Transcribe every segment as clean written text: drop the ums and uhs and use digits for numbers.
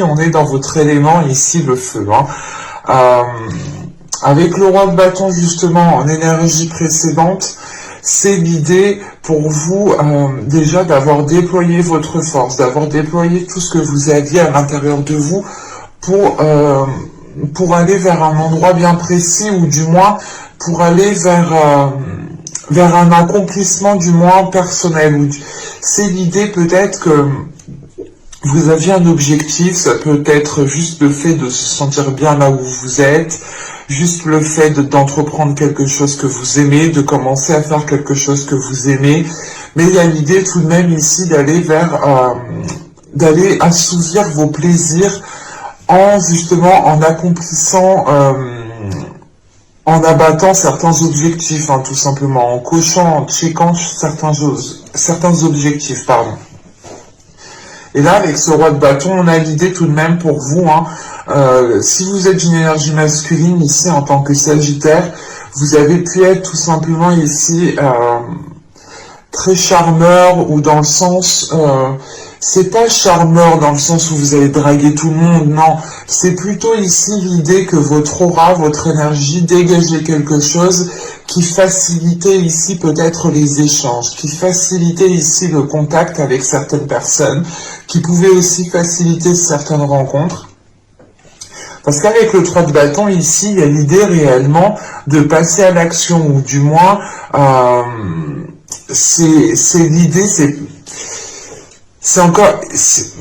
On est dans votre élément ici, le feu. Avec le roi de bâton justement en énergie précédente, c'est l'idée pour vous déjà d'avoir déployé votre force, d'avoir déployé tout ce que vous aviez à l'intérieur de vous pour aller vers un endroit bien précis, ou du moins pour aller vers un accomplissement du moins personnel. C'est l'idée peut-être que vous aviez un objectif, ça peut être juste le fait de se sentir bien là où vous êtes, juste le fait d'entreprendre quelque chose que vous aimez, de commencer à faire quelque chose que vous aimez, mais il y a l'idée tout de même ici d'aller d'aller assouvir vos plaisirs en accomplissant, en abattant certains objectifs, tout simplement, en cochant, en checkant certains objectifs, pardon. Et là, avec ce roi de bâton, on a l'idée tout de même pour vous, si vous êtes d'une énergie masculine ici en tant que Sagittaire, vous avez pu être tout simplement ici très charmeur, ou dans le sens, c'est pas charmeur dans le sens où vous allez draguer tout le monde, non, c'est plutôt ici l'idée que votre aura, votre énergie dégageait quelque chose qui facilitait ici peut-être les échanges, qui facilitait ici le contact avec certaines personnes, qui pouvait aussi faciliter certaines rencontres. Parce qu'avec le 3 de bâton ici, il y a l'idée réellement de passer à l'action, ou du moins, c'est l'idée, c'est encore,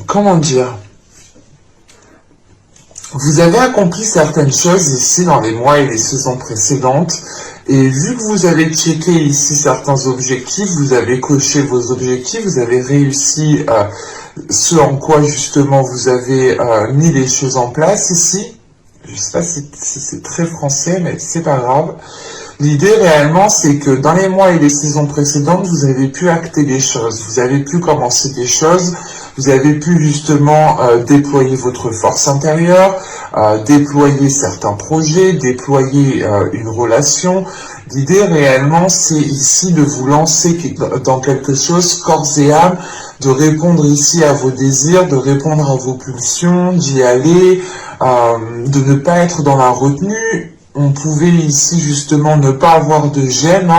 comment dire, vous avez accompli certaines choses ici dans les mois et les saisons précédentes, et vu que vous avez checké ici certains objectifs, vous avez coché vos objectifs, vous avez réussi ce en quoi justement vous avez mis les choses en place ici. Je sais pas si c'est très français, mais c'est pas grave. L'idée réellement, c'est que dans les mois et les saisons précédentes, vous avez pu acter des choses, vous avez pu commencer des choses, vous avez pu justement déployer votre force intérieure, déployer certains projets, déployer une relation. L'idée réellement, c'est ici de vous lancer dans quelque chose corps et âme, de répondre ici à vos désirs, de répondre à vos pulsions, d'y aller, de ne pas être dans la retenue. On pouvait ici justement ne pas avoir de gêne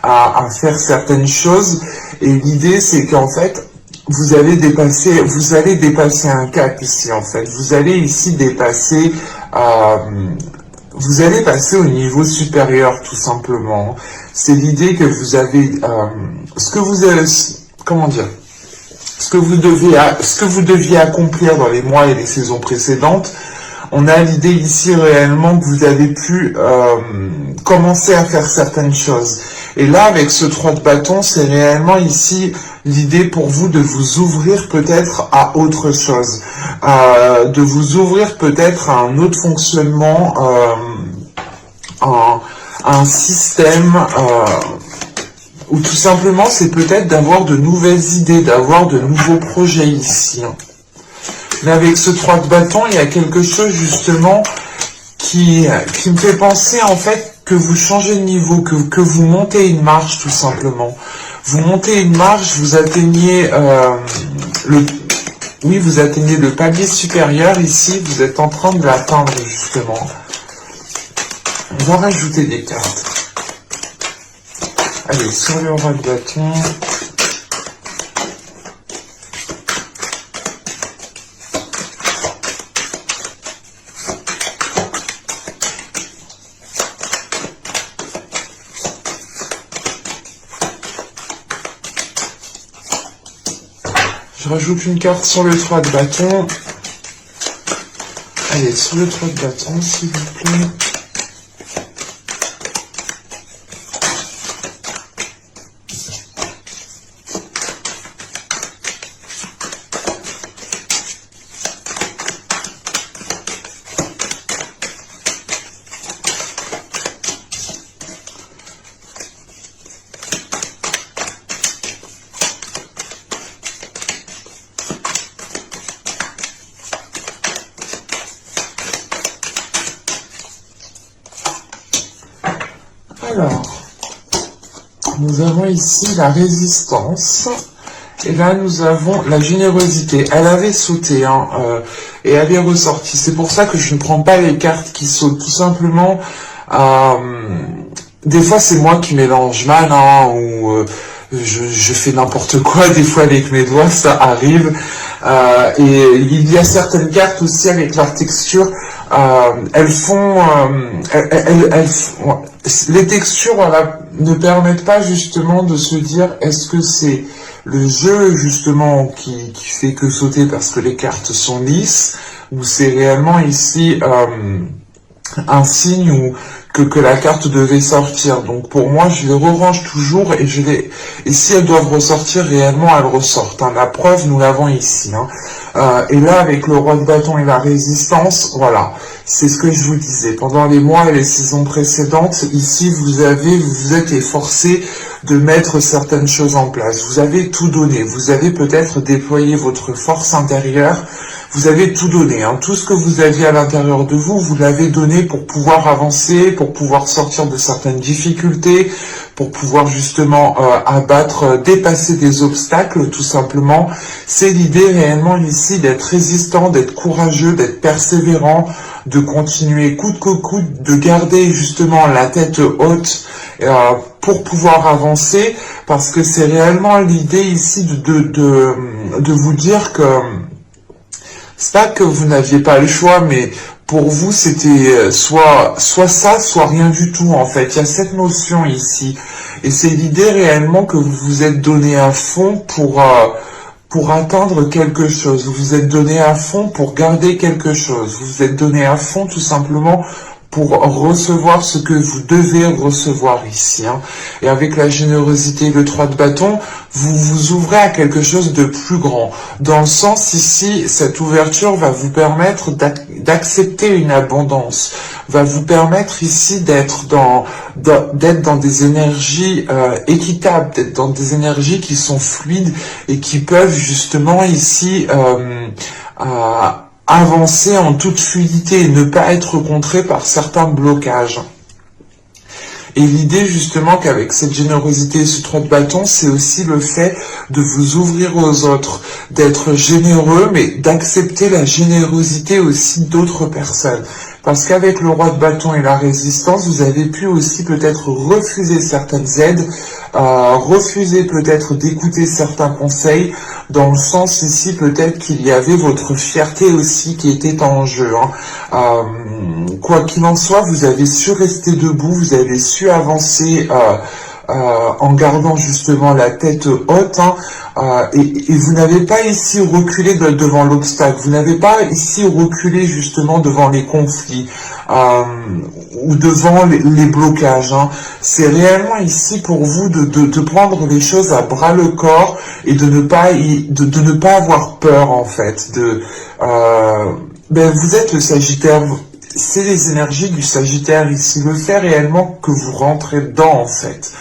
à faire certaines choses, et l'idée c'est qu'en fait vous allez dépasser un cap ici, en fait vous allez ici dépasser, vous allez passer au niveau supérieur tout simplement. C'est l'idée que vous avez ce que vous avez, comment dire, ce que vous deviez accomplir dans les mois et les saisons précédentes. On a l'idée ici réellement que vous avez pu commencer à faire certaines choses. Et là, avec ce 3 de bâton, c'est réellement ici l'idée pour vous de vous ouvrir peut-être à autre chose, de vous ouvrir peut-être à un autre fonctionnement, à un système, ou tout simplement c'est peut-être d'avoir de nouvelles idées, d'avoir de nouveaux projets ici. Mais avec ce 3 de bâton, il y a quelque chose justement qui me fait penser en fait que vous changez de niveau, que vous montez une marche tout simplement. Vous montez une marche, vous atteignez vous atteignez le palier supérieur ici, vous êtes en train de l'atteindre justement. On va rajouter des cartes. Allez, sur le roi de bâton. Je rajoute une carte sur le 3 de bâton. Allez, sur le 3 de bâton, s'il vous plaît. Alors, nous avons ici la résistance, et là nous avons la générosité. Elle avait sauté, et elle est ressortie. C'est pour ça que je ne prends pas les cartes qui sautent, tout simplement. Des fois c'est moi qui mélange mal, hein, ou je fais n'importe quoi des fois avec mes doigts, ça arrive. Et il y a certaines cartes aussi avec leur texture, elles font, les textures, voilà, ne permettent pas justement de se dire est-ce que c'est le jeu justement qui fait que sauter parce que les cartes sont lisses, ou c'est réellement ici un signe ou que la carte devait sortir. Donc pour moi, je les re-range toujours et et si elles doivent ressortir réellement, elles ressortent. Hein. La preuve, nous l'avons ici. Hein. Et là, avec le roi de bâton et la résistance, voilà, c'est ce que je vous disais. Pendant les mois et les saisons précédentes, ici, vous êtes efforcé de mettre certaines choses en place. Vous avez tout donné. Vous avez peut-être déployé votre force intérieure. Vous avez tout donné, hein. Tout ce que vous aviez à l'intérieur de vous, vous l'avez donné pour pouvoir avancer, pour pouvoir sortir de certaines difficultés, pour pouvoir justement dépasser des obstacles, tout simplement. C'est l'idée réellement ici d'être résistant, d'être courageux, d'être persévérant, de continuer coûte que coûte, de garder justement la tête haute pour pouvoir avancer, parce que c'est réellement l'idée ici de vous dire que c'est pas que vous n'aviez pas le choix, mais pour vous, c'était soit ça, soit rien du tout, en fait. Il y a cette notion ici. Et c'est l'idée réellement que vous vous êtes donné à fond pour atteindre quelque chose. Vous vous êtes donné à fond pour garder quelque chose. Vous vous êtes donné à fond tout simplement pour recevoir ce que vous devez recevoir ici. Hein. Et avec la générosité et le 3 de bâton, vous vous ouvrez à quelque chose de plus grand. Dans le sens ici, cette ouverture va vous permettre d'accepter une abondance, va vous permettre ici d'être dans des énergies équitables, d'être dans des énergies qui sont fluides et qui peuvent justement ici avancer en toute fluidité et ne pas être contré par certains blocages. Et l'idée justement qu'avec cette générosité et ce 3 de bâton, c'est aussi le fait de vous ouvrir aux autres, d'être généreux, mais d'accepter la générosité aussi d'autres personnes. Parce qu'avec le roi de bâton et la résistance, vous avez pu aussi peut-être refuser certaines aides, refuser peut-être d'écouter certains conseils, dans le sens ici peut-être qu'il y avait votre fierté aussi qui était en jeu. Hein. Quoi qu'il en soit, vous avez su rester debout, vous avez su avancer en gardant justement la tête haute, hein, et vous n'avez pas ici reculé devant l'obstacle, vous n'avez pas ici reculé justement devant les conflits ou devant les blocages. Hein. C'est réellement ici pour vous de prendre les choses à bras le corps et de ne pas avoir peur en fait. Vous êtes le Sagittaire. C'est les énergies du Sagittaire ici, le fait réellement que vous rentrez dedans en fait,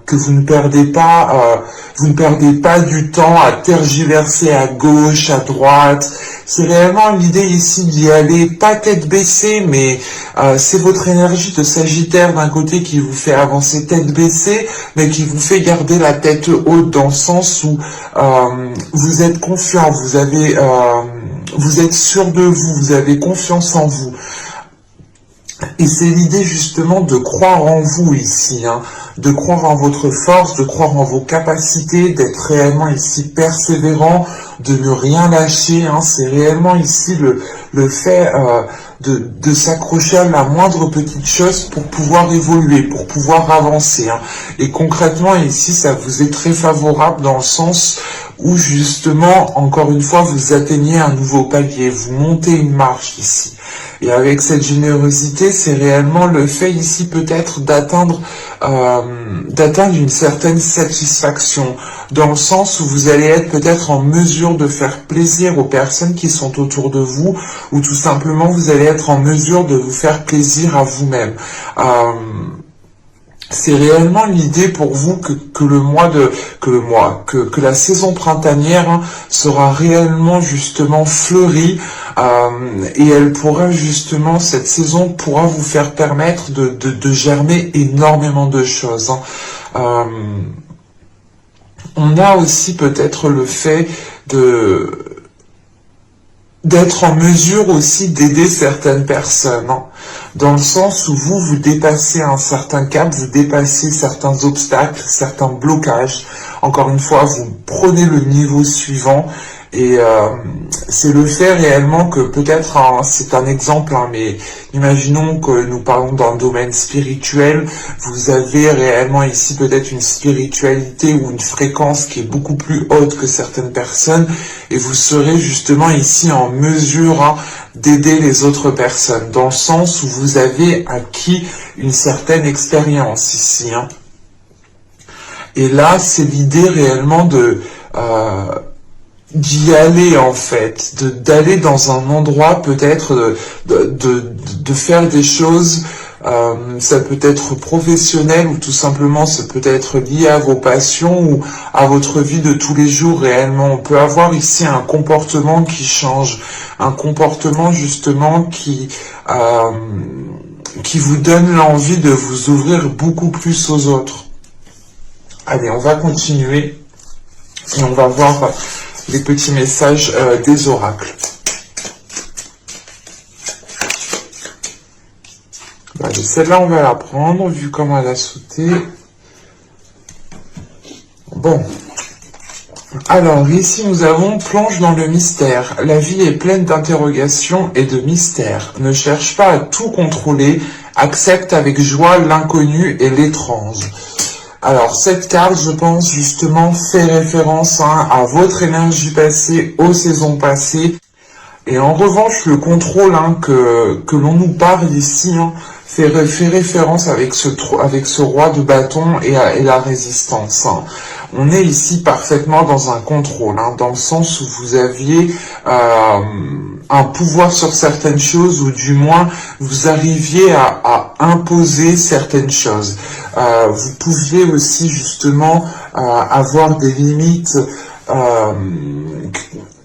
que vous ne perdez pas du temps à tergiverser à gauche, à droite. C'est réellement l'idée ici d'y aller, pas tête baissée, mais c'est votre énergie de Sagittaire d'un côté qui vous fait avancer tête baissée, mais qui vous fait garder la tête haute dans le sens où vous êtes confiant, vous êtes sûr de vous, vous avez confiance en vous. Et c'est l'idée justement de croire en vous ici, hein, de croire en votre force, de croire en vos capacités, d'être réellement ici persévérant, de ne rien lâcher. Hein, c'est réellement ici le fait de s'accrocher à la moindre petite chose pour pouvoir évoluer, pour pouvoir avancer. Hein. Et concrètement ici, ça vous est très favorable dans le sens où justement, encore une fois, vous atteignez un nouveau palier, vous montez une marche ici. Et avec cette générosité, c'est réellement le fait ici peut-être d'atteindre une certaine satisfaction, dans le sens où vous allez être peut-être en mesure de faire plaisir aux personnes qui sont autour de vous, ou tout simplement vous allez être en mesure de vous faire plaisir à vous-même. C'est réellement l'idée pour vous que la saison printanière, hein, sera réellement justement fleurie, et elle pourra justement, cette saison pourra vous faire permettre de germer énormément de choses. Hein. On a aussi peut-être le fait d'être en mesure aussi d'aider certaines personnes, hein, dans le sens où vous dépassez un certain cap, vous dépassez certains obstacles, certains blocages. Encore une fois, vous prenez le niveau suivant. Et c'est le fait réellement que peut-être, hein, c'est un exemple, hein, mais imaginons que nous parlons d'un domaine spirituel, vous avez réellement ici peut-être une spiritualité ou une fréquence qui est beaucoup plus haute que certaines personnes, et vous serez justement ici en mesure, hein, d'aider les autres personnes, dans le sens où vous avez acquis une certaine expérience ici, hein. Et là, c'est l'idée réellement d'y aller en fait, d'aller dans un endroit peut-être, de faire des choses, ça peut être professionnel ou tout simplement ça peut être lié à vos passions ou à votre vie de tous les jours réellement. On peut avoir ici un comportement qui change, un comportement justement qui vous donne l'envie de vous ouvrir beaucoup plus aux autres. Allez, on va continuer et on va voir les petits messages des oracles. Allez, celle-là, on va la prendre, vu comment elle a sauté. Bon. Alors, ici, nous avons plonge dans le mystère. La vie est pleine d'interrogations et de mystères. Ne cherche pas à tout contrôler. Accepte avec joie l'inconnu et l'étrange. Alors, cette carte, je pense, justement, fait référence, hein, à votre énergie passée, aux saisons passées. Et en revanche, le contrôle, hein, que l'on nous parle ici, hein, fait référence avec ce roi de bâton et la résistance, hein. On est ici parfaitement dans un contrôle, hein, dans le sens où vous aviez un pouvoir sur certaines choses, ou du moins vous arriviez à imposer certaines choses. Vous pouviez aussi justement avoir des limites,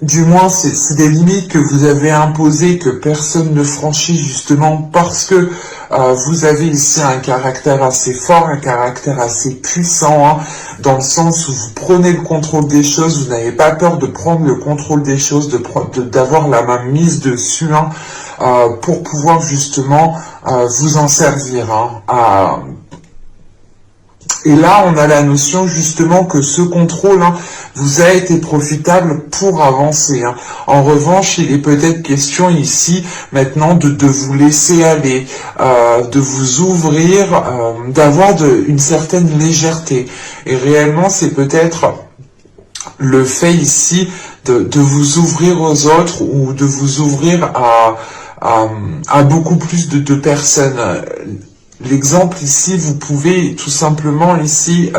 du moins c'est des limites que vous avez imposées, que personne ne franchit justement parce que vous avez ici un caractère assez fort, un caractère assez puissant, hein, dans le sens où vous prenez le contrôle des choses, vous n'avez pas peur de prendre le contrôle des choses, d'avoir la main mise dessus, hein, pour pouvoir justement vous en servir, hein, et là, on a la notion justement que ce contrôle, hein, vous a été profitable pour avancer, hein. En revanche, il est peut-être question ici maintenant de vous laisser aller, de vous ouvrir, d'avoir une certaine légèreté. Et réellement, c'est peut-être le fait ici de vous ouvrir aux autres, ou de vous ouvrir à beaucoup plus de personnes. L'exemple ici, vous pouvez tout simplement ici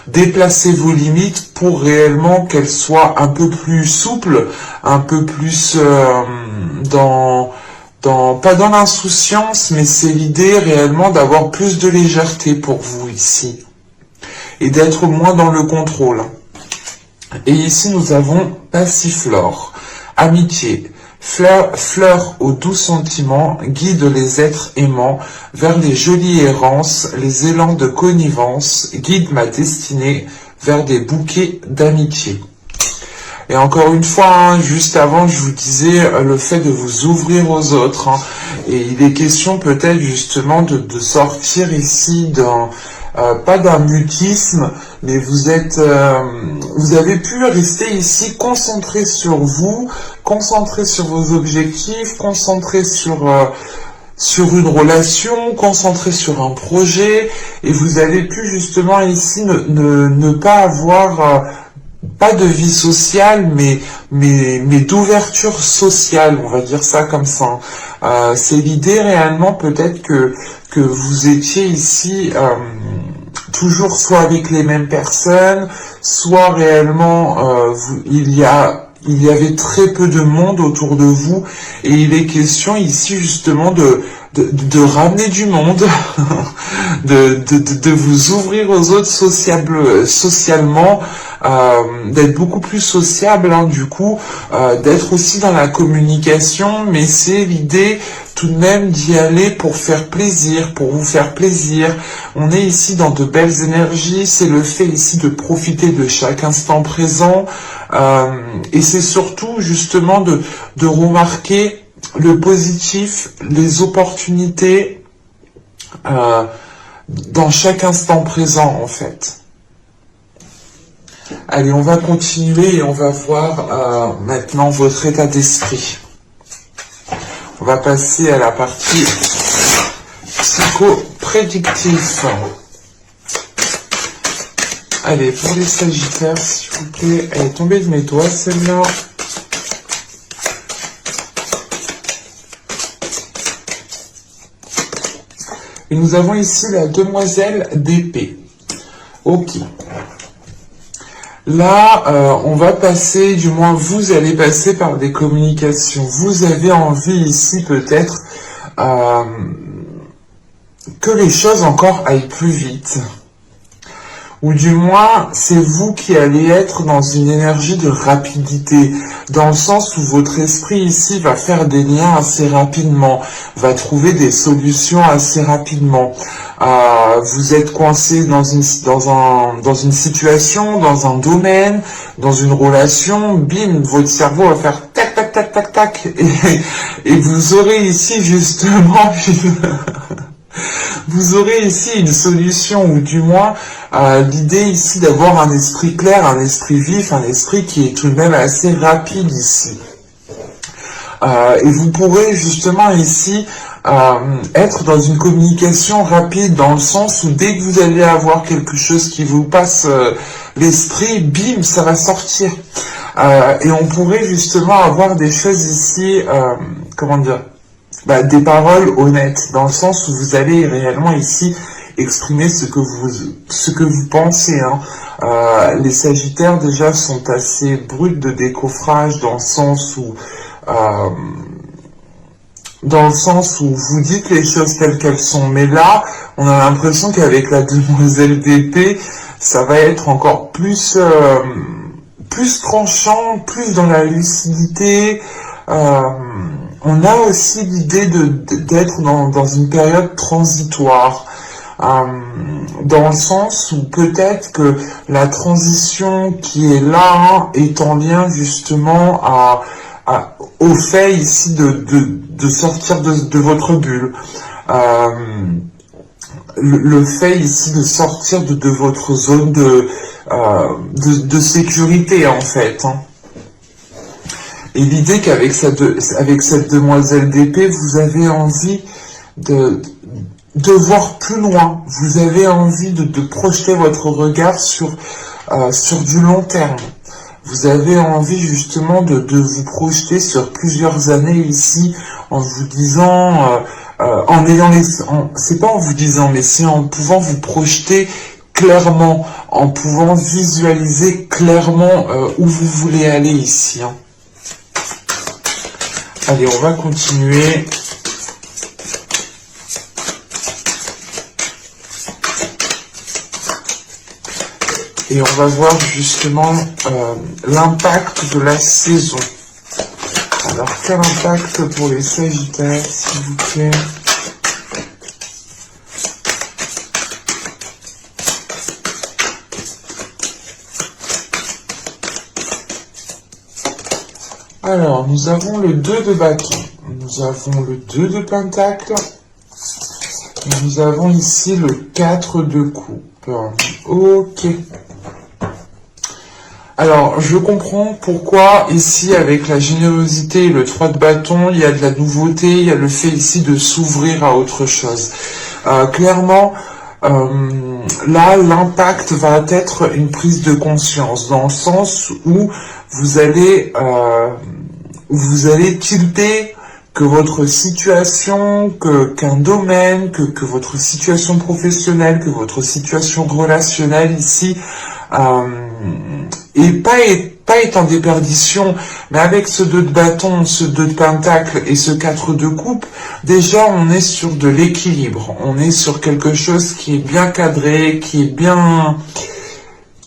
déplacer vos limites pour réellement qu'elles soient un peu plus souples, un peu plus pas dans l'insouciance, mais c'est l'idée réellement d'avoir plus de légèreté pour vous ici, et d'être moins dans le contrôle. Et ici nous avons Passiflore, amitié. Fleur aux doux sentiments, guide les êtres aimants vers les jolies errances, les élans de connivence, guide ma destinée vers des bouquets d'amitié. Et encore une fois, hein, juste avant, je vous disais le fait de vous ouvrir aux autres, hein, et il est question peut-être justement de sortir ici d'un pas d'un mutisme, mais vous avez pu rester ici concentré sur vous, concentré sur vos objectifs, concentré sur une relation, concentré sur un projet, et vous avez pu justement ici ne pas avoir pas de vie sociale, mais d'ouverture sociale, on va dire ça comme ça. C'est l'idée réellement peut-être que vous étiez ici toujours soit avec les mêmes personnes, soit réellement il y avait très peu de monde autour de vous, et il est question ici justement de ramener du monde, de vous ouvrir aux autres socialement, d'être beaucoup plus sociable, hein, du coup, d'être aussi dans la communication, mais c'est l'idée tout de même d'y aller pour faire plaisir, pour vous faire plaisir. On est ici dans de belles énergies, c'est le fait ici de profiter de chaque instant présent, et c'est surtout justement de remarquer le positif, les opportunités dans chaque instant présent en fait. Allez, on va continuer et on va voir maintenant votre état d'esprit. On va passer à la partie psycho-prédictif. Allez, pour les Sagittaires, s'il vous plaît, elle est tombée de mes doigts, celle-là. Et nous avons ici la demoiselle d'épée. Ok. Là, on va passer, du moins vous allez passer par des communications. Vous avez envie ici peut-être que les choses encore aillent plus vite. Ou du moins, c'est vous qui allez être dans une énergie de rapidité, dans le sens où votre esprit ici va faire des liens assez rapidement, va trouver des solutions assez rapidement. Vous êtes coincé dans une situation, dans un domaine, dans une relation, bim, votre cerveau va faire tac, tac, tac, tac, tac, et vous aurez ici justement... Vous aurez ici une solution, ou du moins l'idée ici d'avoir un esprit clair, un esprit vif, un esprit qui est tout de même assez rapide ici. Et vous pourrez justement ici être dans une communication rapide, dans le sens où dès que vous allez avoir quelque chose qui vous passe l'esprit, bim, ça va sortir. Et on pourrait justement avoir des choses ici, comment dire, des paroles honnêtes, dans le sens où vous allez réellement ici exprimer ce que vous pensez. Hein. Les Sagittaires déjà sont assez bruts de décoffrage, dans le sens où vous dites les choses telles qu'elles sont. Mais là, on a l'impression qu'avec la demoiselle d'épée, ça va être encore plus tranchant, plus dans la lucidité. On a aussi l'idée d'être dans une période transitoire, dans le sens où peut-être que la transition qui est là est en lien justement au fait ici de sortir de votre bulle. Le fait ici de sortir de votre zone de sécurité en fait. Hein. Et l'idée qu'avec cette demoiselle d'épée, vous avez envie de voir plus loin. Vous avez envie de projeter votre regard sur du long terme. Vous avez envie justement de vous projeter sur plusieurs années ici, en vous disant, c'est pas en vous disant, mais c'est en pouvant vous projeter clairement, en pouvant visualiser clairement où vous voulez aller ici. Hein. Allez, on va continuer. Et on va voir justement l'impact de la saison. Alors, quel impact pour les Sagittaires, s'il vous plaît? Alors, nous avons le 2 de bâton, nous avons le 2 de pentacle, et nous avons ici le 4 de coupe. Ok. Alors, je comprends pourquoi ici, avec la générosité et le 3 de bâton, il y a de la nouveauté, il y a le fait ici de s'ouvrir à autre chose. Clairement, là, l'impact va être une prise de conscience, dans le sens où vous allez tilter que votre situation, qu'un domaine, que votre situation professionnelle, que votre situation relationnelle ici, et pas est en déperdition, mais avec ce 2 de bâton, ce 2 de pentacle et ce 4 de coupe, déjà on est sur de l'équilibre, on est sur quelque chose qui est bien cadré, qui est bien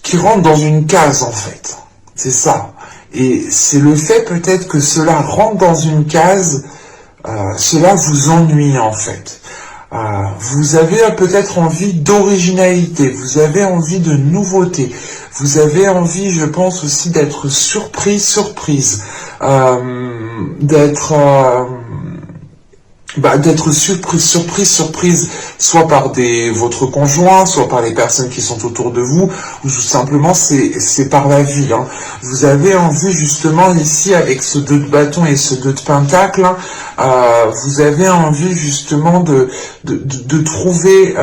qui rentre dans une case en fait. C'est ça. Et c'est le fait peut-être que cela rentre dans une case, cela vous ennuie en fait. Vous avez peut-être envie d'originalité, vous avez envie de nouveauté, vous avez envie, je pense aussi, d'être surprise, d'être surprise, soit par votre conjoint, soit par les personnes qui sont autour de vous, ou tout simplement c'est par la vie. Hein. Vous avez envie justement ici, avec ce 2 de bâton et ce 2 de pentacle, vous avez envie justement de trouver,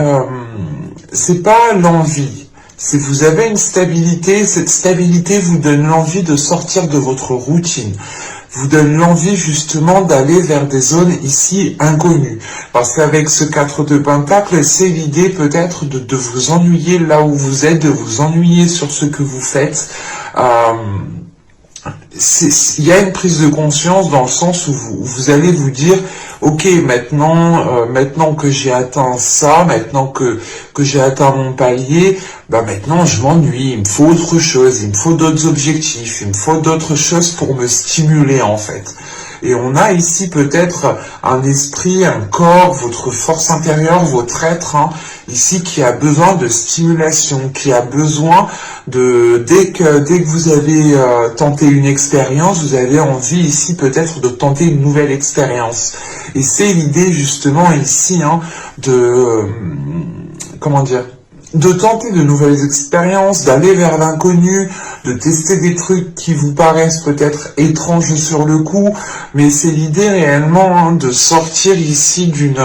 c'est pas l'envie, c'est vous avez une stabilité, cette stabilité vous donne l'envie de sortir de votre routine, vous donne l'envie justement d'aller vers des zones ici inconnues. Parce qu'avec ce 4 de pentacle, c'est l'idée peut-être de vous ennuyer là où vous êtes, de vous ennuyer sur ce que vous faites. Il y a une prise de conscience dans le sens où vous allez vous dire, ok, maintenant que j'ai atteint ça, maintenant que j'ai atteint mon palier, maintenant je m'ennuie, il me faut autre chose, il me faut d'autres objectifs, il me faut d'autres choses pour me stimuler en fait. Et on a ici peut-être un esprit, un corps, votre force intérieure, votre être, hein, ici qui a besoin de stimulation, qui a besoin dès que vous avez tenté une expérience, vous avez envie ici peut-être de tenter une nouvelle expérience. Et c'est l'idée justement ici de tenter de nouvelles expériences, d'aller vers l'inconnu, de tester des trucs qui vous paraissent peut-être étranges sur le coup, mais c'est l'idée réellement de sortir ici d'une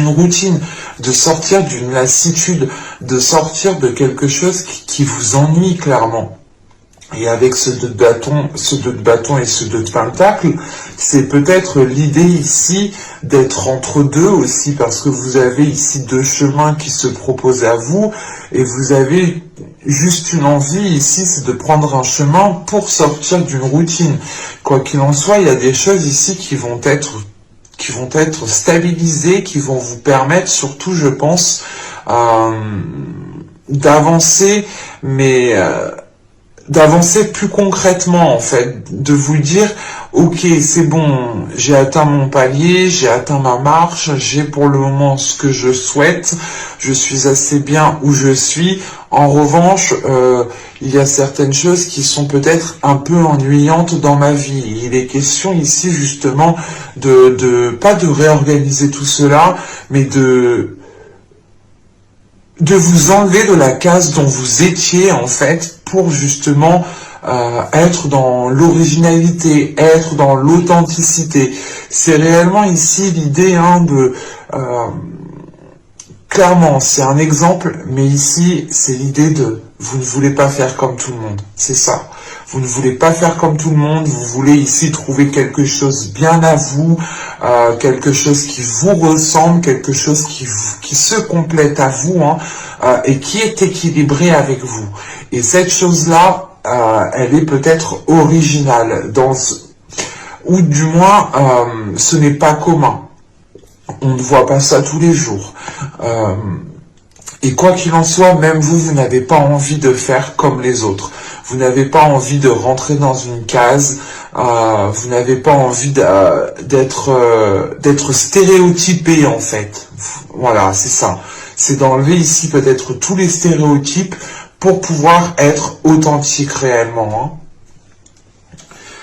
routine, de sortir d'une lassitude, de sortir de quelque chose qui vous ennuie clairement. Et avec ce 2 de bâton et ce 2 de pentacle, c'est peut-être l'idée ici d'être entre deux aussi, parce que vous avez ici 2 chemins qui se proposent à vous, et vous avez juste une envie ici, c'est de prendre un chemin pour sortir d'une routine. Quoi qu'il en soit, il y a des choses ici qui vont être stabilisées, qui vont vous permettre surtout, je pense, d'avancer, mais d'avancer plus concrètement en fait, de vous dire ok c'est bon, j'ai atteint mon palier, j'ai atteint ma marche, j'ai pour le moment ce que je souhaite, je suis assez bien où je suis. En revanche, il y a certaines choses qui sont peut-être un peu ennuyantes dans ma vie. Il est question ici justement pas de réorganiser tout cela, mais de vous enlever de la case dont vous étiez en fait, pour justement être dans l'originalité, être dans l'authenticité. C'est réellement ici l'idée clairement, c'est un exemple, mais ici, c'est l'idée vous ne voulez pas faire comme tout le monde, c'est ça. Vous ne voulez pas faire comme tout le monde, vous voulez ici trouver quelque chose bien à vous, quelque chose qui vous ressemble, quelque chose qui se complète à vous, et qui est équilibré avec vous. Et cette chose-là, elle est peut-être originale, ou du moins, ce n'est pas commun. On ne voit pas ça tous les jours. Et quoi qu'il en soit, même vous n'avez pas envie de faire comme les autres. Vous n'avez pas envie de rentrer dans une case. Vous n'avez pas envie d'être stéréotypé en fait. Voilà, c'est ça. C'est d'enlever ici peut-être tous les stéréotypes pour pouvoir être authentique réellement.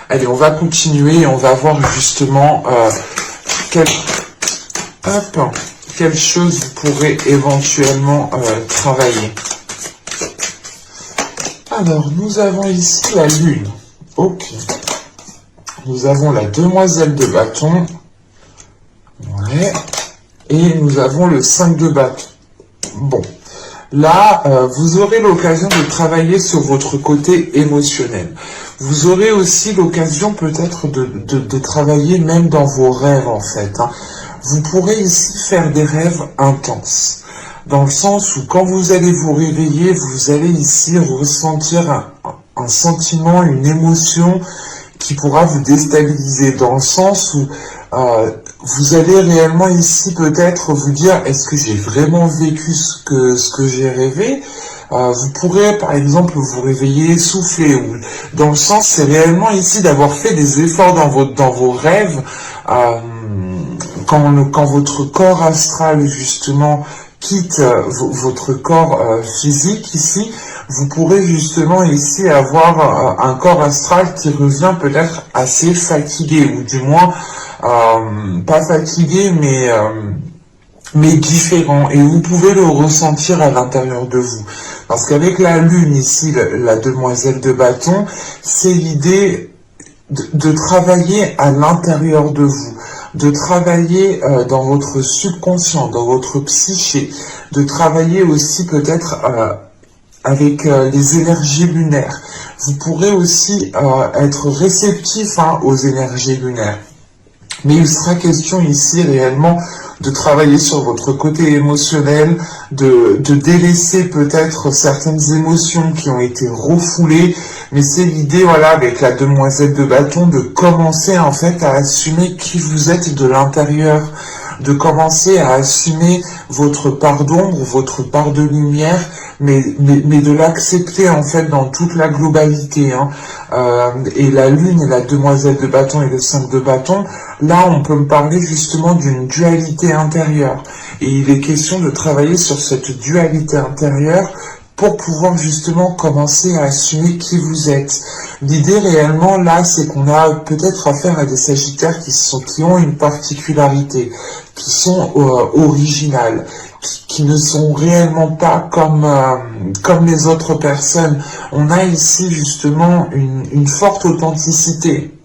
Allez, on va continuer et on va voir justement quelle chose vous pourrez éventuellement travailler. Alors, nous avons ici la lune. Ok. Nous avons la demoiselle de bâton. Ouais. Et nous avons le 5 de bâton. Bon. Là, vous aurez l'occasion de travailler sur votre côté émotionnel. Vous aurez aussi l'occasion peut-être de travailler même dans vos rêves en fait. Vous pourrez ici faire des rêves intenses. Dans le sens où quand vous allez vous réveiller, vous allez ici ressentir un sentiment, une émotion qui pourra vous déstabiliser. Dans le sens où vous allez réellement ici peut-être vous dire, est-ce que j'ai vraiment vécu ce que j'ai rêvé? Vous pourrez par exemple vous réveiller essoufflé, ou dans le sens c'est réellement ici d'avoir fait des efforts dans vos rêves, quand votre corps astral justement quitte votre corps physique ici, vous pourrez justement ici avoir un corps astral qui revient peut-être assez fatigué, ou du moins pas fatigué mais différent, et vous pouvez le ressentir à l'intérieur de vous. Parce qu'avec la lune ici, la demoiselle de bâton, c'est l'idée de travailler à l'intérieur de vous, de travailler dans votre subconscient, dans votre psyché, de travailler aussi peut-être avec les énergies lunaires. Vous pourrez aussi être réceptif aux énergies lunaires. Mais il sera question ici réellement de travailler sur votre côté émotionnel, de délaisser peut-être certaines émotions qui ont été refoulées, mais c'est l'idée, voilà, avec la demoiselle de bâton, de commencer en fait à assumer qui vous êtes de l'intérieur, de commencer à assumer votre part d'ombre, votre part de lumière, mais de l'accepter en fait dans toute la globalité. Et la lune et la demoiselle de bâton et le 5 de bâton, là on peut me parler justement d'une dualité intérieure. Et il est question de travailler sur cette dualité intérieure pour pouvoir justement commencer à assumer qui vous êtes. L'idée réellement là, c'est qu'on a peut-être affaire à des sagittaires qui ont une particularité, qui sont originales, qui ne sont réellement pas comme les autres personnes. On a ici justement une forte authenticité,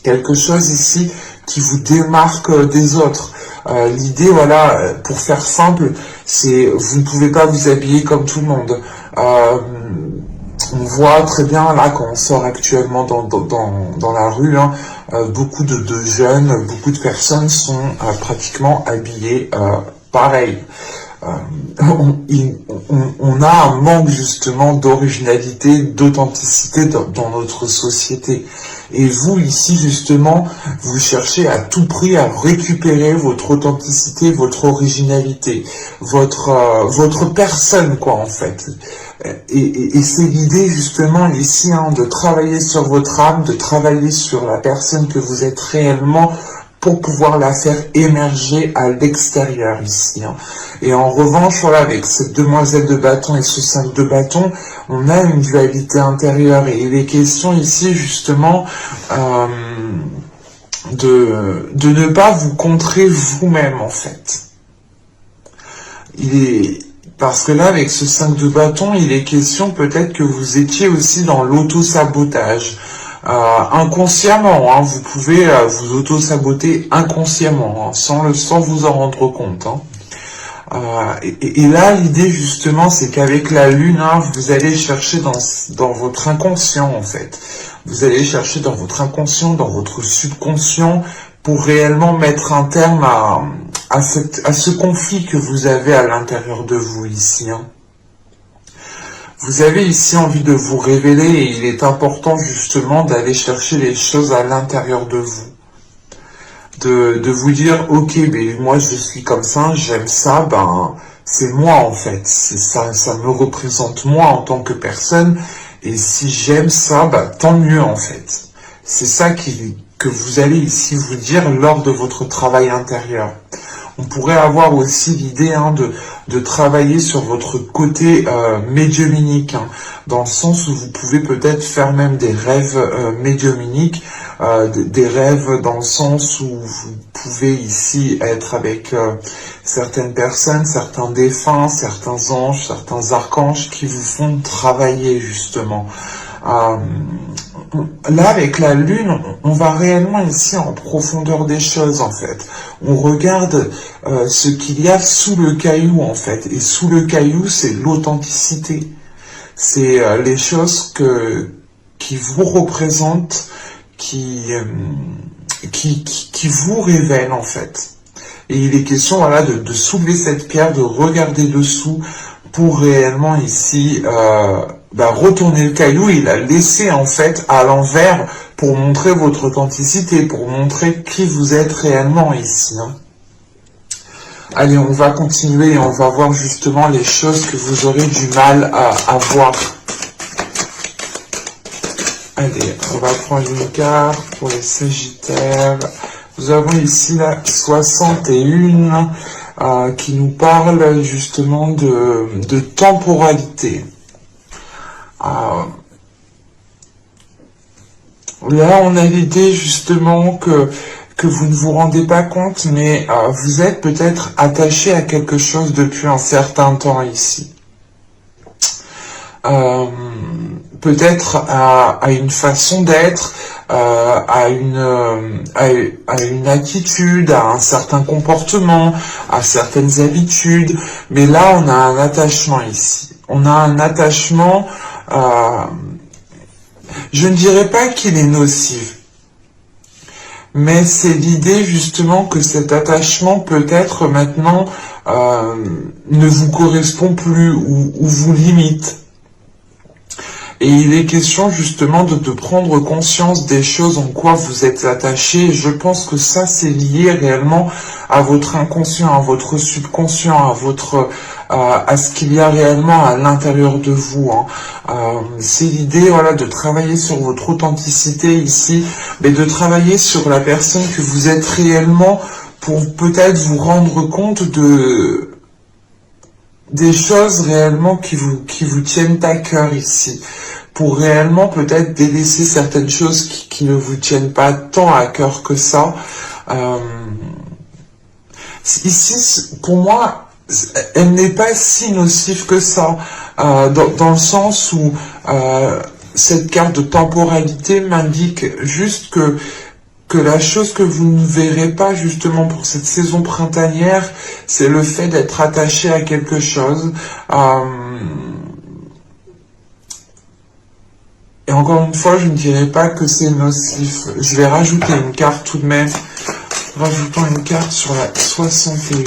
quelque chose ici qui vous démarque des autres. L'idée, voilà, pour faire simple, c'est vous ne pouvez pas vous habiller comme tout le monde. On voit très bien là quand on sort actuellement dans la rue, beaucoup de jeunes, beaucoup de personnes sont pratiquement habillées pareil. On a un manque justement d'originalité, d'authenticité dans notre société. Et vous ici justement, vous cherchez à tout prix à récupérer votre authenticité, votre originalité, votre personne quoi en fait. Et c'est l'idée justement ici de travailler sur votre âme, de travailler sur la personne que vous êtes réellement, pour pouvoir la faire émerger à l'extérieur ici. Et en revanche, voilà, avec cette demoiselle de bâton et ce 5 de bâton, on a une dualité intérieure. Et il est question ici, justement, de ne pas vous contrer vous-même, en fait. Parce que là, avec ce 5 de bâton, il est question peut-être que vous étiez aussi dans l'auto-sabotage. Inconsciemment, vous pouvez vous auto-saboter inconsciemment, sans vous en rendre compte. Et là, l'idée justement, c'est qu'avec la lune, vous allez chercher dans votre inconscient, en fait. Vous allez chercher dans votre inconscient, dans votre subconscient, pour réellement mettre un terme à ce conflit que vous avez à l'intérieur de vous ici. Vous avez ici envie de vous révéler et il est important justement d'aller chercher les choses à l'intérieur de vous. De vous dire, ok, mais moi je suis comme ça, j'aime ça, c'est moi en fait. Ça me représente moi en tant que personne. Et si j'aime ça, tant mieux en fait. C'est ça que vous allez ici vous dire lors de votre travail intérieur. On pourrait avoir aussi l'idée de travailler sur votre côté médiumnique, dans le sens où vous pouvez peut-être faire même des rêves médiumniques, des rêves dans le sens où vous pouvez ici être avec certaines personnes, certains défunts, certains anges, certains archanges qui vous font travailler justement. Là, avec la lune, on va réellement ici en profondeur des choses, en fait. On regarde ce qu'il y a sous le caillou, en fait. Et sous le caillou, c'est l'authenticité. C'est les choses qui vous représentent, qui vous révèlent, en fait. Et il est question, voilà, de soulever cette pierre, de regarder dessous, pour réellement ici... retourner le caillou et la laisser en fait à l'envers pour montrer votre authenticité, pour montrer qui vous êtes réellement ici. Allez, on va continuer et on va voir justement les choses que vous aurez du mal à voir. Allez, on va prendre une carte pour les Sagittaires. Nous avons ici la 61 qui nous parle justement de temporalité. Là, on a l'idée justement que vous ne vous rendez pas compte, mais vous êtes peut-être attaché à quelque chose depuis un certain temps ici. Peut-être à une façon d'être, à une attitude, à un certain comportement, à certaines habitudes. Mais là, on a un attachement ici. On a un attachement, je ne dirais pas qu'il est nocif, mais c'est l'idée justement que cet attachement peut-être maintenant ne vous correspond plus ou vous limite. Et il est question justement de prendre conscience des choses en quoi vous êtes attaché. Je pense que ça, c'est lié réellement à votre inconscient, à votre subconscient, à ce qu'il y a réellement à l'intérieur de vous. C'est l'idée, voilà, de travailler sur votre authenticité ici, mais de travailler sur la personne que vous êtes réellement pour peut-être vous rendre compte des choses réellement qui vous tiennent à cœur ici, pour réellement peut-être délaisser certaines choses qui ne vous tiennent pas tant à cœur que ça. Ici, pour moi, elle n'est pas si nocive que ça, dans le sens où cette carte de temporalité m'indique juste que la chose que vous ne verrez pas justement pour cette saison printanière, c'est le fait d'être attaché à quelque chose. Et encore une fois, je ne dirais pas que c'est nocif. Je vais rajouter une carte tout de même. Rajoutons une carte sur la 61.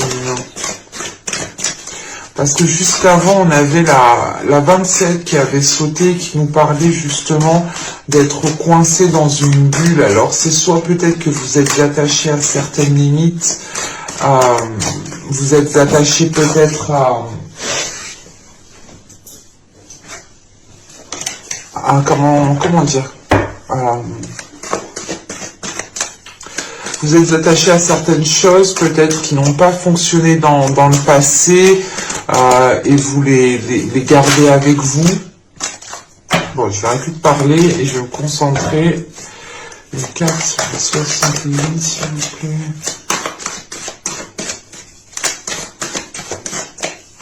Parce que juste avant, on avait la 27 qui avait sauté, qui nous parlait justement d'être coincé dans une bulle. Alors c'est soit peut-être que vous êtes attaché à certaines limites, vous êtes attaché peut-être à comment dire, vous êtes attaché à certaines choses peut-être qui n'ont pas fonctionné dans le passé, et vous les gardez avec vous. Bon, je vais arrêter de parler et je vais me concentrer. Une carte sur la 61, s'il vous plaît.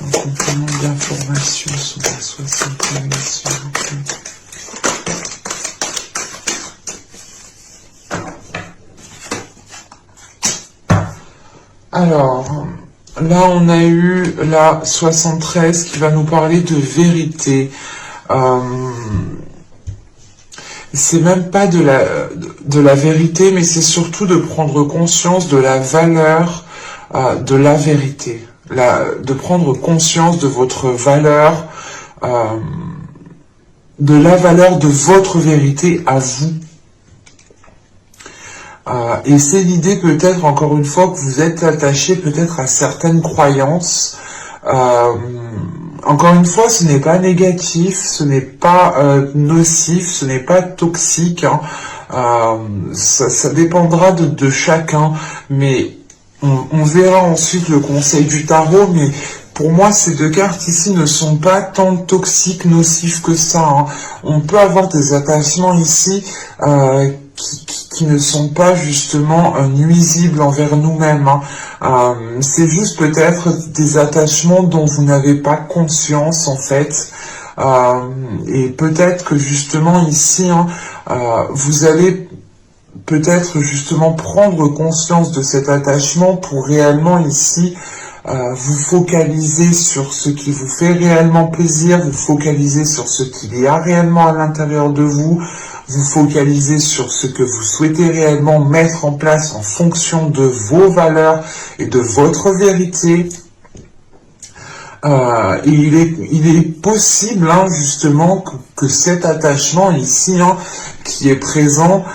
Un complément d'information sur la 61, s'il vous plaît. Alors, là on a eu la 73 qui va nous parler de vérité. C'est même pas de la vérité, mais c'est surtout de prendre conscience de la valeur de la vérité. De prendre conscience de votre valeur, de la valeur de votre vérité à vous. Et c'est l'idée peut-être, encore une fois, que vous êtes attaché peut-être à certaines croyances. Encore une fois, ce n'est pas négatif, ce n'est pas nocif, ce n'est pas toxique. Ça dépendra de chacun, mais on verra ensuite le conseil du tarot, mais pour moi, ces deux cartes ici ne sont pas tant toxiques, nocifs que ça. On peut avoir des attachements ici qui ne sont pas justement nuisibles envers nous-mêmes. C'est juste peut-être des attachements dont vous n'avez pas conscience en fait. Et peut-être que justement ici, vous allez peut-être justement prendre conscience de cet attachement pour réellement ici vous focaliser sur ce qui vous fait réellement plaisir, vous focaliser sur ce qu'il y a réellement à l'intérieur de vous, vous focaliser sur ce que vous souhaitez réellement mettre en place en fonction de vos valeurs et de votre vérité. Et il est possible justement que cet attachement ici qui est présent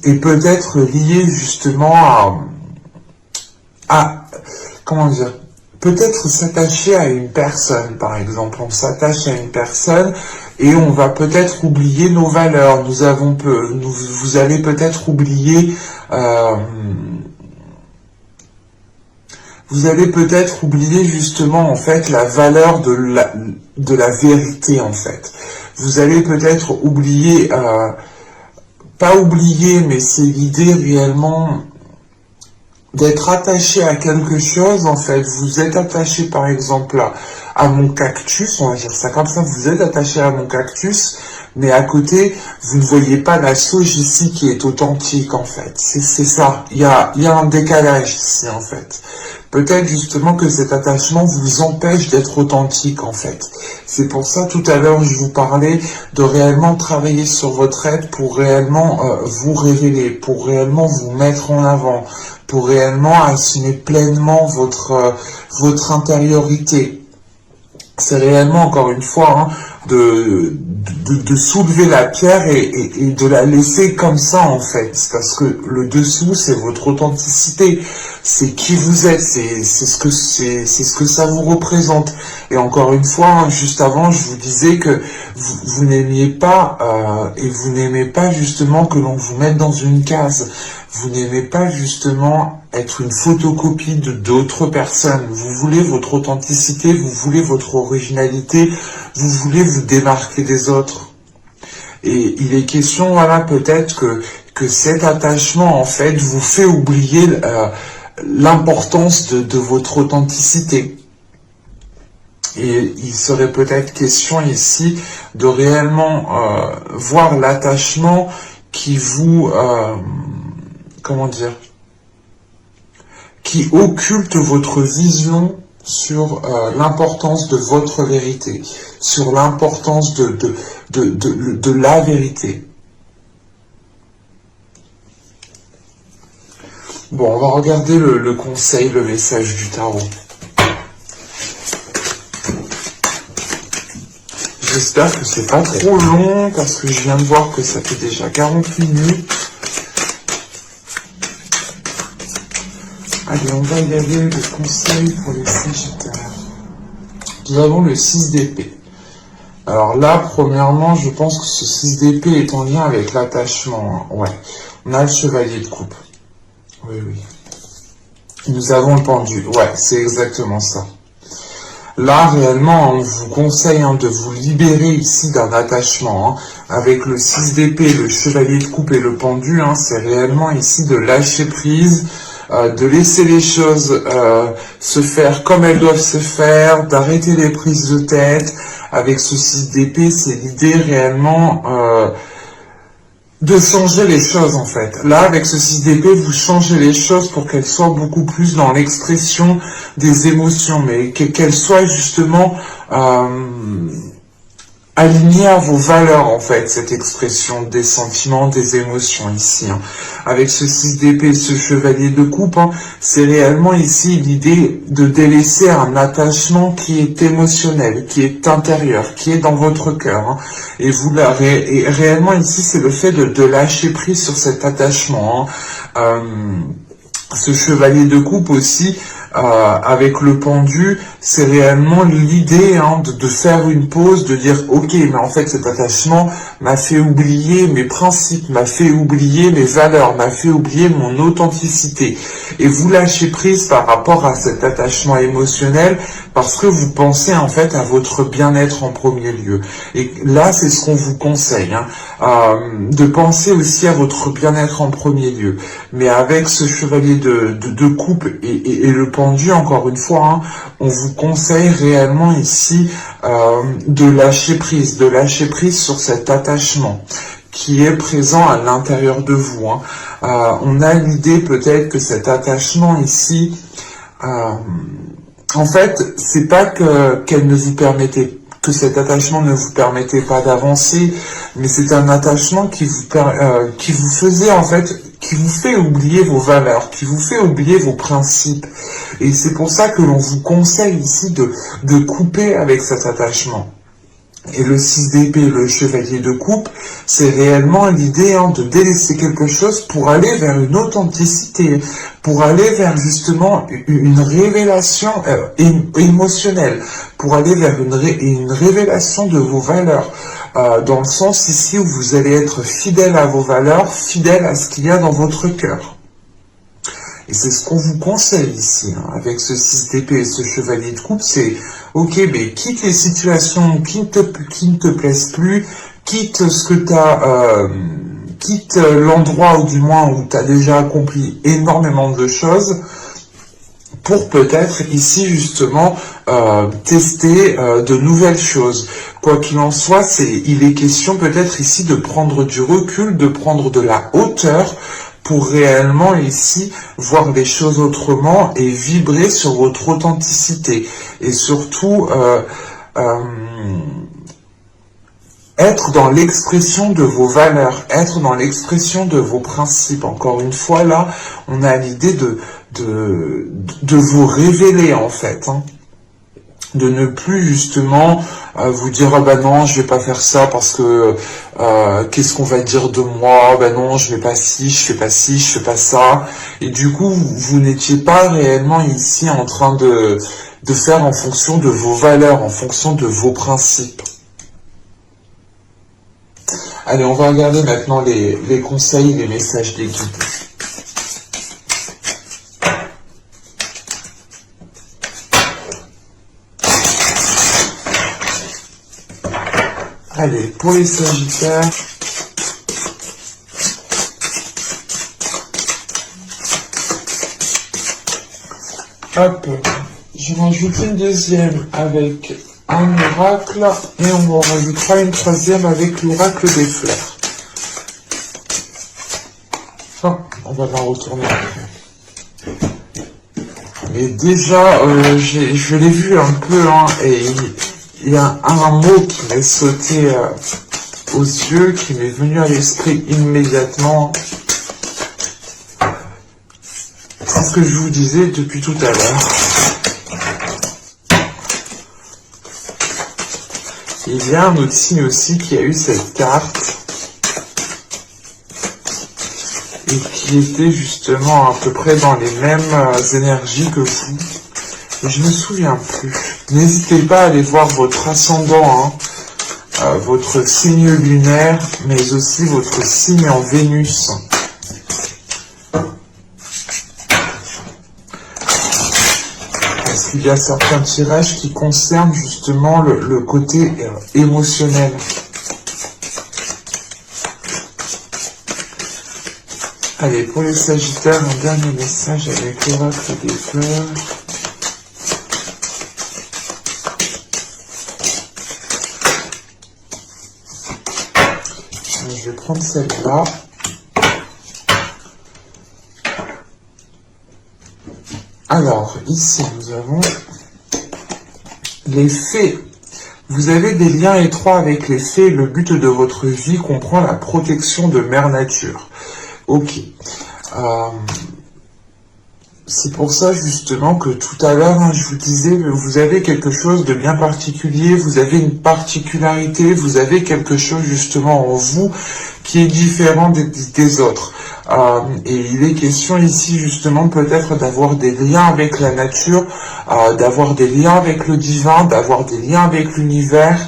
est peut-être lié justement à comment dire, peut-être s'attacher à une personne, par exemple. On s'attache à une personne et on va peut-être oublier nos valeurs. Vous allez peut-être oublier, justement en fait la valeur de la vérité en fait. Vous allez peut-être oublier, pas oublier, mais c'est l'idée réellement d'être attaché à quelque chose, en fait. Vous êtes attaché, par exemple, à mon cactus, on va dire ça comme ça, vous êtes attaché à mon cactus, mais à côté, vous ne voyez pas la sauge ici qui est authentique, en fait. C'est ça. Il y a un décalage ici, en fait. Peut-être justement que cet attachement vous empêche d'être authentique, en fait. C'est pour ça, tout à l'heure, je vous parlais de réellement travailler sur votre être pour réellement vous révéler, pour réellement vous mettre en avant, pour réellement assumer pleinement votre intériorité. C'est réellement, encore une fois, hein, de soulever la pierre et de la laisser comme ça, en fait. Parce que le dessous, c'est votre authenticité. C'est qui vous êtes, c'est ce que ça vous représente. Et encore une fois, hein, juste avant, je vous disais que vous n'aimiez pas, et vous n'aimez pas justement que l'on vous mette dans une case. Vous n'aimez pas justement être une photocopie de d'autres personnes. Vous voulez votre authenticité, vous voulez votre originalité, vous voulez vous démarquer des autres. Et il est question, voilà, peut-être que cet attachement, en fait, vous fait oublier l'importance de votre authenticité. Et il serait peut-être question ici de réellement voir l'attachement qui vous... comment dire, qui occulte votre vision sur l'importance de votre vérité, sur l'importance de la vérité. Bon, on va regarder le conseil, le message du tarot. J'espère que c'est pas trop long, parce que je viens de voir que ça fait déjà 40 minutes. Allez, on va y aller, le conseil pour les Sagittaires. Nous avons le 6 d'épée. Alors là, premièrement, je pense que ce 6 d'épée est en lien avec l'attachement. Hein. Ouais, on a le chevalier de coupe. Oui, oui. Nous avons le pendu. Ouais, c'est exactement ça. Là, réellement, on vous conseille de vous libérer ici d'un attachement. Hein. Avec le 6 d'épée, le chevalier de coupe et le pendu, hein, c'est réellement ici de lâcher prise, de laisser les choses se faire comme elles doivent se faire, d'arrêter les prises de tête. Avec ce 6 d'épée, c'est l'idée réellement de changer les choses, en fait. Là, avec ce 6 d'épée, vous changez les choses pour qu'elles soient beaucoup plus dans l'expression des émotions, mais qu'elles soient justement alignées à vos valeurs, en fait, cette expression des sentiments, des émotions ici. Hein. Avec ce 6 d'épée, ce chevalier de coupe, hein, c'est réellement ici l'idée de délaisser un attachement qui est émotionnel, qui est intérieur, qui est dans votre cœur. Hein. Et et réellement ici, c'est le fait de lâcher prise sur cet attachement. Hein. Ce chevalier de coupe aussi, avec le pendu, c'est réellement l'idée de faire une pause, de dire ok, mais en fait cet attachement m'a fait oublier mes principes, m'a fait oublier mes valeurs, m'a fait oublier mon authenticité. Et vous lâchez prise par rapport à cet attachement émotionnel parce que vous pensez en fait à votre bien-être en premier lieu. Et là, c'est ce qu'on vous conseille, de penser aussi à votre bien-être en premier lieu. Mais avec ce chevalier de coupe et le pendu, encore une fois, on vous conseille réellement ici de lâcher prise sur cet attachement qui est présent à l'intérieur de vous. On a l'idée peut-être que cet attachement ici, en fait, c'est pas qu'elle ne vous permettait, que cet attachement ne vous permettait pas d'avancer, mais c'est un attachement qui vous faisait en fait, qui vous fait oublier vos valeurs, qui vous fait oublier vos principes. Et c'est pour ça que l'on vous conseille ici de couper avec cet attachement. Et le 6 d'épée, le chevalier de coupe, c'est réellement l'idée de délaisser quelque chose pour aller vers une authenticité, pour aller vers justement une révélation émotionnelle, pour aller vers une révélation de vos valeurs, dans le sens ici où vous allez être fidèle à vos valeurs, fidèle à ce qu'il y a dans votre cœur. Et c'est ce qu'on vous conseille ici, avec ce 6 d'épée et ce chevalier de coupe, c'est ok, mais quitte les situations qui ne te plaisent plus, quitte ce que tu as, quitte l'endroit ou du moins où tu as déjà accompli énormément de choses, pour peut-être ici justement tester de nouvelles choses. Quoi qu'il en soit, il est question peut-être ici de prendre du recul, de prendre de la hauteur, pour réellement ici voir les choses autrement et vibrer sur votre authenticité. Et surtout, être dans l'expression de vos valeurs, être dans l'expression de vos principes. Encore une fois, là, on a l'idée de vous révéler, en fait. De ne plus justement vous dire ah ben non je vais pas faire ça parce que qu'est-ce qu'on va dire de moi, ben non je vais pas ci, je fais pas ci, je fais pas ça, et du coup vous n'étiez pas réellement ici en train de faire en fonction de vos valeurs, en fonction de vos principes. Allez, on va regarder maintenant les conseils, les messages des guides. Allez, pour les Sagittaires, hop, je rajoute une deuxième avec un oracle et on en rajoutera une troisième avec l'oracle des fleurs. Enfin, on va la retourner après. Mais déjà, je l'ai vu un peu, et il y a un mot qui m'est sauté aux yeux, qui m'est venu à l'esprit immédiatement. C'est ce que je vous disais depuis tout à l'heure. Il y a un autre signe aussi qui a eu cette carte et qui était justement à peu près dans les mêmes énergies que vous. Et je me souviens plus. N'hésitez pas à aller voir votre ascendant, votre signe lunaire, mais aussi votre signe en Vénus. Parce qu'il y a certains tirages qui concernent justement le côté émotionnel. Allez, pour les Sagittaires, un dernier message avec l'oracle des fleurs. Je vais prendre celle-là. Alors, ici, nous avons les fées. Vous avez des liens étroits avec les fées. Le but de votre vie comprend la protection de Mère Nature. Ok. C'est pour ça justement que tout à l'heure, je vous disais, vous avez quelque chose de bien particulier, vous avez une particularité, vous avez quelque chose justement en vous qui est différent des autres. Et il est question ici justement peut-être d'avoir des liens avec la nature, d'avoir des liens avec le divin, d'avoir des liens avec l'univers,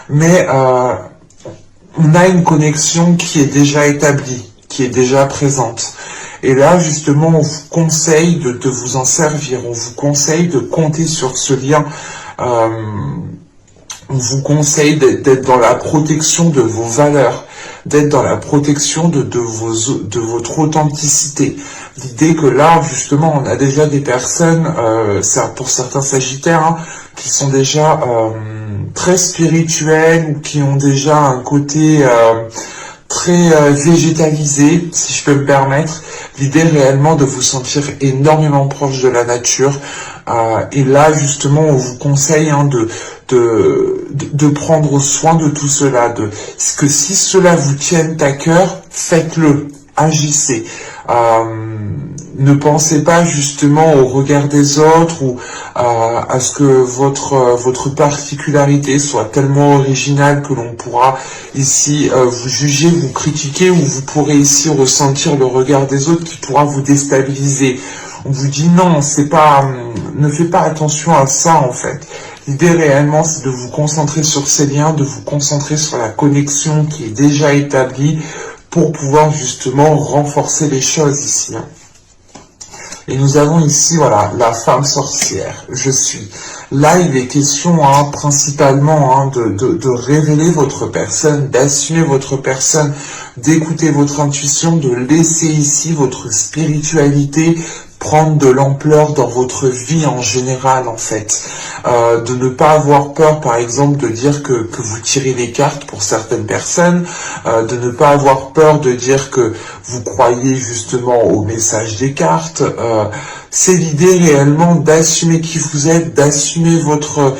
mais on a une connexion qui est déjà établie, qui est déjà présente. Et là, justement, on vous conseille de vous en servir, on vous conseille de compter sur ce lien, on vous conseille d'être dans la protection de vos valeurs, d'être dans la protection de votre authenticité. L'idée que là, justement, on a déjà des personnes, pour certains Sagittaires, qui sont déjà très spirituels ou qui ont déjà un côté très végétalisé, si je peux me permettre. L'idée réellement de vous sentir énormément proche de la nature. Et là, justement, on vous conseille de prendre soin de tout cela. Que si cela vous tienne à cœur, faites-le. agissez. Ne pensez pas justement au regard des autres ou à ce que votre particularité soit tellement originale que l'on pourra ici vous juger, vous critiquer, ou vous pourrez ici ressentir le regard des autres qui pourra vous déstabiliser. On vous dit non, c'est pas, ne faites pas attention à ça en fait. L'idée réellement, c'est de vous concentrer sur ces liens, de vous concentrer sur la connexion qui est déjà établie pour pouvoir justement renforcer les choses ici. Et nous avons ici, voilà, la femme sorcière. Je suis. Là, il est question principalement de révéler votre personne, d'assumer votre personne, d'écouter votre intuition, de laisser ici votre spiritualité prendre de l'ampleur dans votre vie en général, en fait. De ne pas avoir peur, par exemple, de dire que vous tirez les cartes pour certaines personnes, de ne pas avoir peur de dire que vous croyez justement au message des cartes. C'est l'idée réellement d'assumer qui vous êtes, d'assumer votre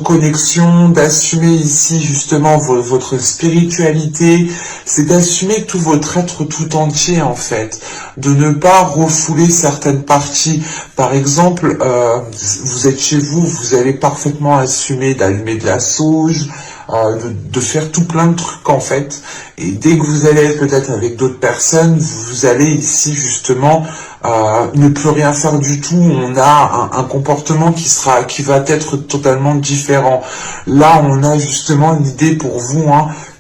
connexion, d'assumer ici justement votre spiritualité, c'est d'assumer tout votre être tout entier en fait, de ne pas refouler certaines parties. Par exemple, vous êtes chez vous, vous allez parfaitement assumer d'allumer de la sauge, de faire tout plein de trucs en fait, et dès que vous allez être peut-être avec d'autres personnes, vous allez ici justement ne plus rien faire du tout. On a un comportement qui va être totalement différent. Là, on a justement l'idée pour vous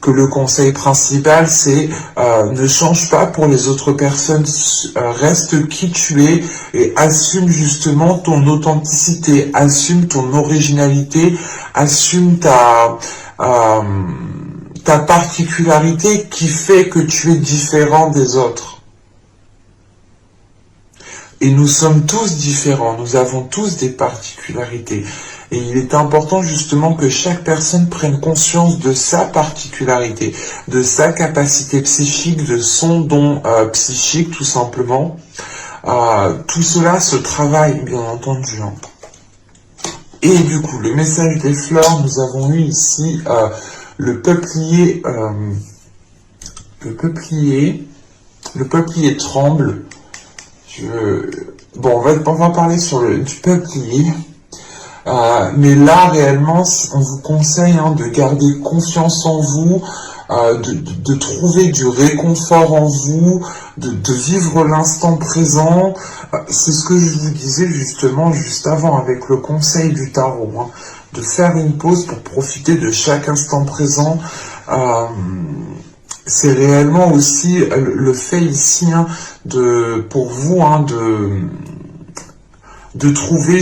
que le conseil principal, c'est ne change pas pour les autres personnes, reste qui tu es et assume justement ton authenticité, assume ton originalité, assume ta particularité qui fait que tu es différent des autres. Et nous sommes tous différents, nous avons tous des particularités. Et il est important justement que chaque personne prenne conscience de sa particularité, de sa capacité psychique, de son don psychique tout simplement. Tout cela se travaille bien entendu. Et du coup, le message des fleurs, nous avons eu ici le peuplier tremble. Bon, on va parler du peuplier. Mais là, réellement, on vous conseille de garder confiance en vous, de trouver du réconfort en vous, de vivre l'instant présent. C'est ce que je vous disais justement juste avant avec le conseil du tarot, de faire une pause pour profiter de chaque instant présent. C'est réellement aussi le fait ici pour vous de trouver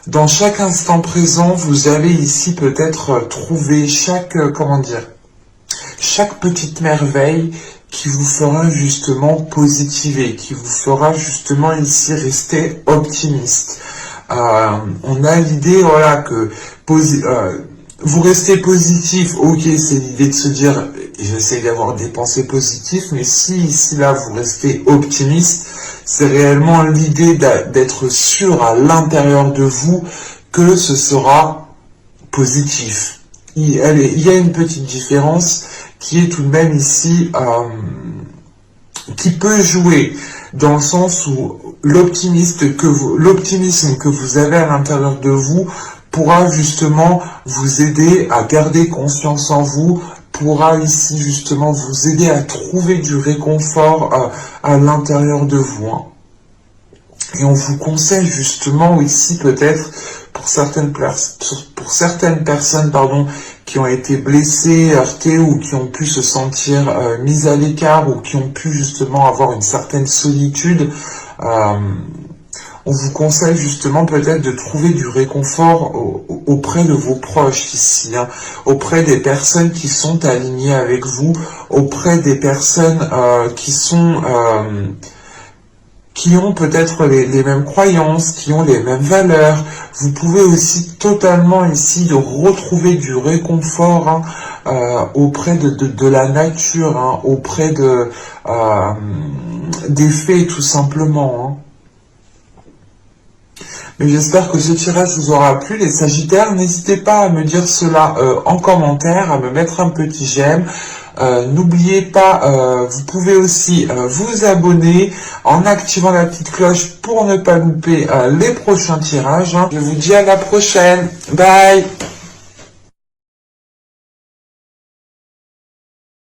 dans chaque instant présent, vous allez ici peut-être trouver chaque petite merveille qui vous fera justement positiver, qui vous fera justement ici rester optimiste. On a l'idée, voilà, que vous restez positif, ok, c'est l'idée de se dire, j'essaie d'avoir des pensées positives, mais si ici là vous restez optimiste, c'est réellement l'idée d'être sûr à l'intérieur de vous que ce sera positif. Il y a une petite différence qui est tout de même ici, qui peut jouer dans le sens où l'optimisme que vous avez à l'intérieur de vous pourra justement vous aider à garder confiance en vous, pourra ici justement vous aider à trouver du réconfort à l'intérieur de vous. Et on vous conseille justement ici peut-être pour certaines personnes qui ont été blessées, heurtées ou qui ont pu se sentir mises à l'écart ou qui ont pu justement avoir une certaine solitude. On vous conseille justement peut-être de trouver du réconfort auprès de vos proches ici, auprès des personnes qui sont alignées avec vous, auprès des personnes qui ont peut-être les mêmes croyances, qui ont les mêmes valeurs. Vous pouvez aussi totalement ici retrouver du réconfort auprès de la nature, auprès des faits tout simplement. Mais j'espère que ce tirage vous aura plu. Les Sagittaires, n'hésitez pas à me dire cela en commentaire, à me mettre un petit j'aime, N'oubliez pas, vous pouvez aussi vous abonner en activant la petite cloche pour ne pas louper les prochains tirages. Je vous dis à la prochaine. Bye!